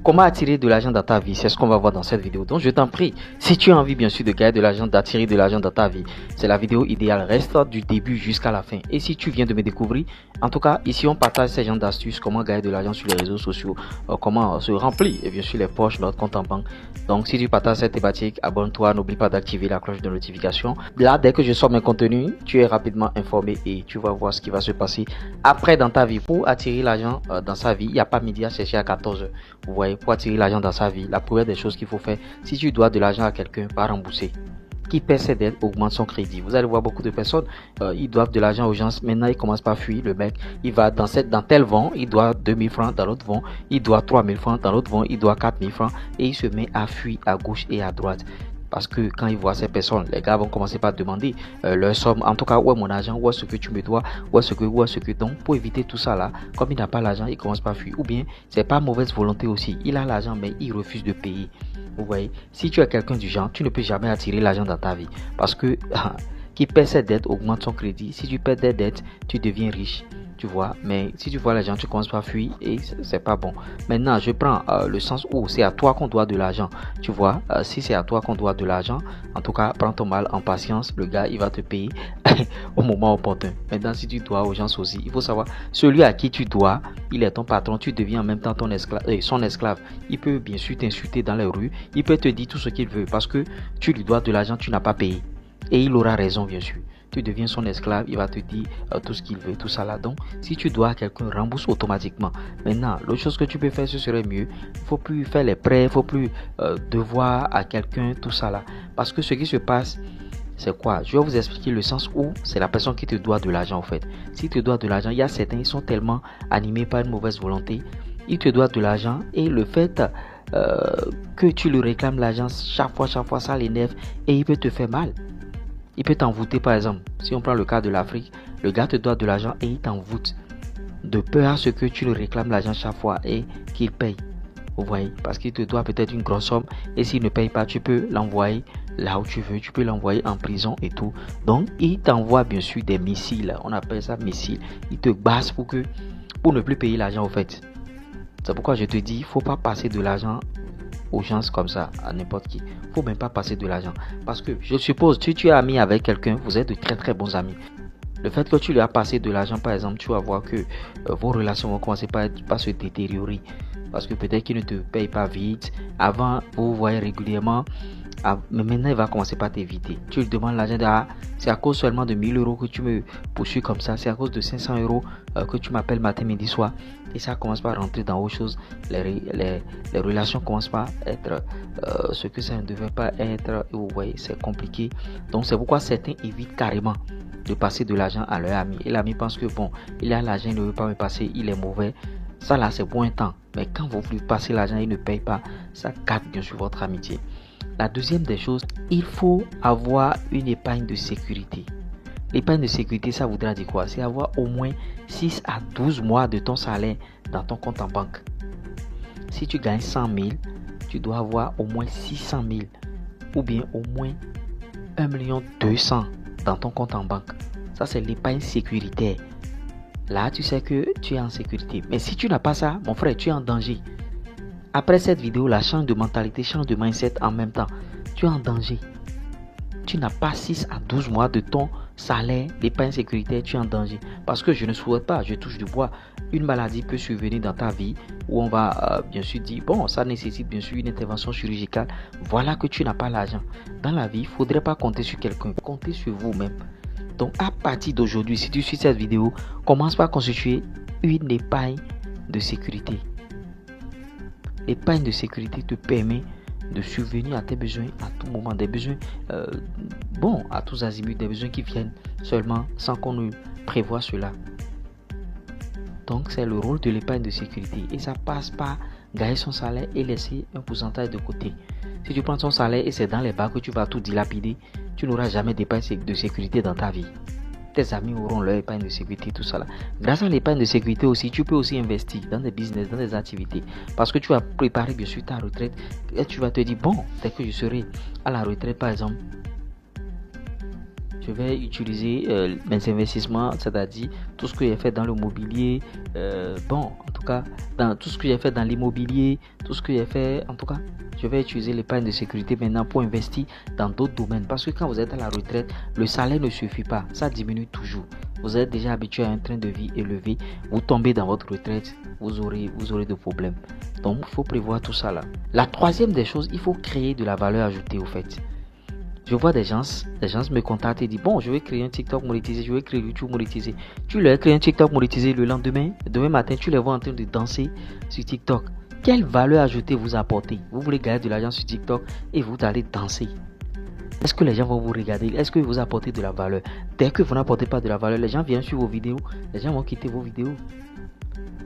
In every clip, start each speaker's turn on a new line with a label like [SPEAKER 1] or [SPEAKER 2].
[SPEAKER 1] Comment attirer de l'argent dans ta vie? C'est ce qu'on va voir dans cette vidéo. Donc je t'en prie, si tu as envie bien sûr de gagner de l'argent, d'attirer de l'argent dans ta vie, c'est la vidéo idéale. Reste du début jusqu'à la fin. Et si tu viens de me découvrir, en tout cas ici on partage ces genres d'astuces, comment gagner de l'argent sur les réseaux sociaux, comment se remplir et bien sûr les poches de notre compte en banque. Donc si tu partages cette thématique, abonne-toi, n'oublie pas d'activer la cloche de notification. Là, dès que je sors mes contenus, tu es rapidement informé et tu vas voir ce qui va se passer après dans ta vie. Pour attirer l'argent dans sa vie, il n'y a pas midi à chercher à 14h. Vous voyez, pour attirer l'argent dans sa vie, la première des choses qu'il faut faire, si tu dois de l'argent à quelqu'un, pas rembourser. Qui paie ses dettes augmente son crédit. Vous allez voir beaucoup de personnes, ils doivent de l'argent aux gens. Maintenant, ils commencent par fuir. Le mec, il va dans tel vent, il doit 2000 francs. Dans l'autre vent, il doit 3000 francs. Dans l'autre vent, il doit 4000 francs. Et il se met à fuir à gauche et à droite. Parce que quand ils voient ces personnes, les gars vont commencer par demander leur somme. En tout cas, où est mon argent? Où est ce que tu me dois? Où est ce que. Donc, pour éviter tout ça là, comme il n'a pas l'argent, il commence par fuir. Ou bien, c'est pas mauvaise volonté aussi. Il a l'argent, mais il refuse de payer. Vous voyez, si tu es quelqu'un du genre, tu ne peux jamais attirer l'argent dans ta vie. Parce que qui paie ses dettes augmente son crédit. Si tu paies des dettes, tu deviens riche. Tu vois, mais si tu vois l'argent, tu commences par fuir et c'est pas bon. Maintenant, je prends le sens où c'est à toi qu'on doit de l'argent. Tu vois, si c'est à toi qu'on doit de l'argent, en tout cas, prends ton mal en patience. Le gars, il va te payer au moment opportun. Maintenant, si tu dois aux gens aussi, il faut savoir, celui à qui tu dois, il est ton patron. Tu deviens en même temps son esclave. Il peut bien sûr t'insulter dans les rues. Il peut te dire tout ce qu'il veut parce que tu lui dois de l'argent, tu n'as pas payé. Et il aura raison, bien sûr. Tu deviens son esclave, il va te dire tout ce qu'il veut, tout ça là. Donc, si tu dois à quelqu'un, rembourse automatiquement. Maintenant, l'autre chose que tu peux faire, ce serait mieux. Il ne faut plus faire les prêts, il ne faut plus devoir à quelqu'un, tout ça là. Parce que ce qui se passe, c'est quoi? Je vais vous expliquer le sens où c'est la personne qui te doit de l'argent en fait. Si tu te dois de l'argent, il y a certains, ils sont tellement animés par une mauvaise volonté. Ils te doivent de l'argent et le fait que tu lui réclames l'argent chaque fois, ça l'énerve et il peut te faire mal. Il peut t'envoûter par exemple. Si on prend le cas de l'Afrique, le gars te doit de l'argent et il t'envoûte. De peur à ce que tu le réclames l'argent chaque fois et qu'il paye. Vous voyez, parce qu'il te doit peut-être une grosse somme et s'il ne paye pas, tu peux l'envoyer là où tu veux, tu peux l'envoyer en prison et tout. Donc, il t'envoie bien sûr des missiles, on appelle ça missiles. Il te base pour ne plus payer l'argent au fait. C'est pourquoi je te dis, il ne faut pas passer de l'argent aux gens comme ça, à n'importe qui. Il faut même pas passer de l'argent. Parce que je suppose, si tu es ami avec quelqu'un, vous êtes de très très bons amis. Le fait que tu lui as passé de l'argent, par exemple, tu vas voir que vos relations vont commencer par se détériorer. Parce que peut-être qu'il ne te paye pas vite. Avant, vous vous voyez régulièrement. Mais maintenant, il va commencer par t'éviter. Tu lui demandes l'argent. C'est à cause seulement de 1000 euros que tu me poursuis comme ça. C'est à cause de 500 euros que tu m'appelles matin, midi, soir. Et ça commence par rentrer dans autre chose. Les relations commencent par être ce que ça ne devait pas être. Vous voyez, c'est compliqué. Donc, c'est pourquoi certains évitent carrément de passer de l'argent à leur ami. Et l'ami pense que bon, il a l'argent, il ne veut pas me passer, il est mauvais. Ça là, c'est bon un temps. Mais quand vous lui passez l'argent, il ne paye pas. Ça gâte bien sûr votre amitié. La deuxième des choses, il faut avoir une épargne de sécurité. L'épargne de sécurité, ça voudra dire quoi? C'est avoir au moins 6 à 12 mois de ton salaire dans ton compte en banque. Si tu gagnes 100 000, tu dois avoir au moins 600 000 ou bien au moins 1 200 000 dans ton compte en banque. Ça, c'est l'épargne sécuritaire. Là, tu sais que tu es en sécurité. Mais si tu n'as pas ça, mon frère, tu es en danger. Après cette vidéo, là, change de mentalité, change de mindset en même temps. Tu es en danger. Tu n'as pas 6 à 12 mois de ton salaire d'épargne sécuritaire, tu es en danger. Parce que je ne souhaite pas, je touche du bois, une maladie peut survenir dans ta vie où on va bien sûr dire, bon, ça nécessite bien sûr une intervention chirurgicale. Voilà que tu n'as pas l'argent. Dans la vie, il ne faudrait pas compter sur quelqu'un, compter sur vous-même. Donc, à partir d'aujourd'hui, si tu suis cette vidéo, commence par constituer une épargne de sécurité. L'épargne de sécurité te permet de subvenir à tes besoins à tout moment, des besoins à tous azimuts, des besoins qui viennent seulement sans qu'on ne prévoie cela. Donc c'est le rôle de l'épargne de sécurité et ça passe par gagner son salaire et laisser un pourcentage de côté. Si tu prends ton salaire et c'est dans les bas que tu vas tout dilapider, tu n'auras jamais d'épargne de sécurité dans ta vie. Tes amis auront leur épargne de sécurité, tout ça là. Grâce à l'épargne de sécurité aussi, tu peux aussi investir dans des business, dans des activités. Parce que tu vas préparer bien sûr ta retraite et tu vas te dire, bon, dès que je serai à la retraite par exemple, je vais utiliser mes investissements, c'est-à-dire tout ce que j'ai fait dans le mobilier, en tout cas, dans tout ce que j'ai fait dans l'immobilier, tout ce que j'ai fait, en tout cas, je vais utiliser l'épargne de sécurité maintenant pour investir dans d'autres domaines. Parce que quand vous êtes à la retraite, le salaire ne suffit pas, ça diminue toujours. Vous êtes déjà habitué à un train de vie élevé, vous tombez dans votre retraite, vous aurez des problèmes. Donc, il faut prévoir tout ça là. La troisième des choses, il faut créer de la valeur ajoutée au fait. Je vois des gens me contactent et disent bon, je vais créer un TikTok monétisé, je vais créer YouTube monétisé. Tu leur crées un TikTok monétisé le lendemain matin, tu les vois en train de danser sur TikTok. Quelle valeur ajoutée vous apportez? Vous voulez gagner de l'argent sur TikTok et vous allez danser. Est-ce que les gens vont vous regarder? Est-ce que vous apportez de la valeur? Dès que vous n'apportez pas de la valeur, les gens viennent sur vos vidéos, les gens vont quitter vos vidéos.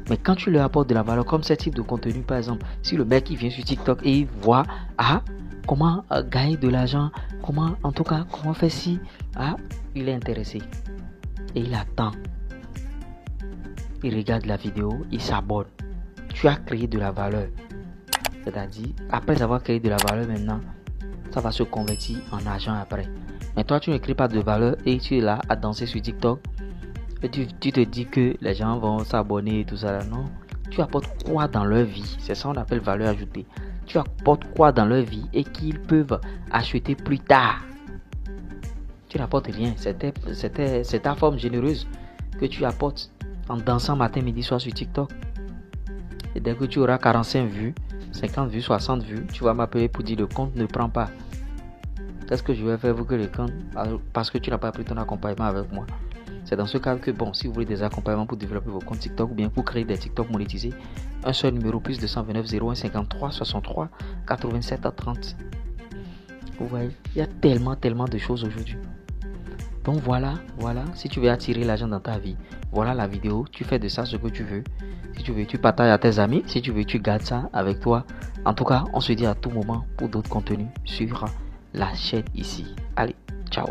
[SPEAKER 1] Mais quand tu leur apportes de la valeur, comme ce type de contenu, par exemple, si le mec il vient sur TikTok et il voit comment gagner de l'argent, comment faire ci, il est intéressé et il attend. Il regarde la vidéo, il s'abonne. Tu as créé de la valeur. C'est-à-dire, après avoir créé de la valeur maintenant, ça va se convertir en argent après. Mais toi, tu ne crées pas de valeur et tu es là à danser sur TikTok. Et tu te dis que les gens vont s'abonner et tout ça là. Non. Tu apportes quoi dans leur vie? C'est ça qu'on appelle valeur ajoutée. Tu apportes quoi dans leur vie et qu'ils peuvent acheter plus tard? Tu n'apportes rien. C'est ta forme généreuse que tu apportes en dansant matin, midi, soir sur TikTok. Et dès que tu auras 45 vues, 50 vues, 60 vues, tu vas m'appeler pour dire le compte ne prend pas. Qu'est-ce que je vais faire pour que le compte, parce que tu n'as pas pris ton accompagnement avec moi? C'est dans ce cas que si vous voulez des accompagnements pour développer vos comptes TikTok ou bien pour créer des TikTok monétisés, un seul numéro plus 229 01 53 63 87 30. Vous voyez, il y a tellement de choses aujourd'hui. Donc voilà, si tu veux attirer l'argent dans ta vie, voilà la vidéo, tu fais de ça ce que tu veux. Si tu veux, tu partages à tes amis, si tu veux, tu gardes ça avec toi. En tout cas, on se dit à tout moment pour d'autres contenus sur la chaîne ici. Allez, ciao.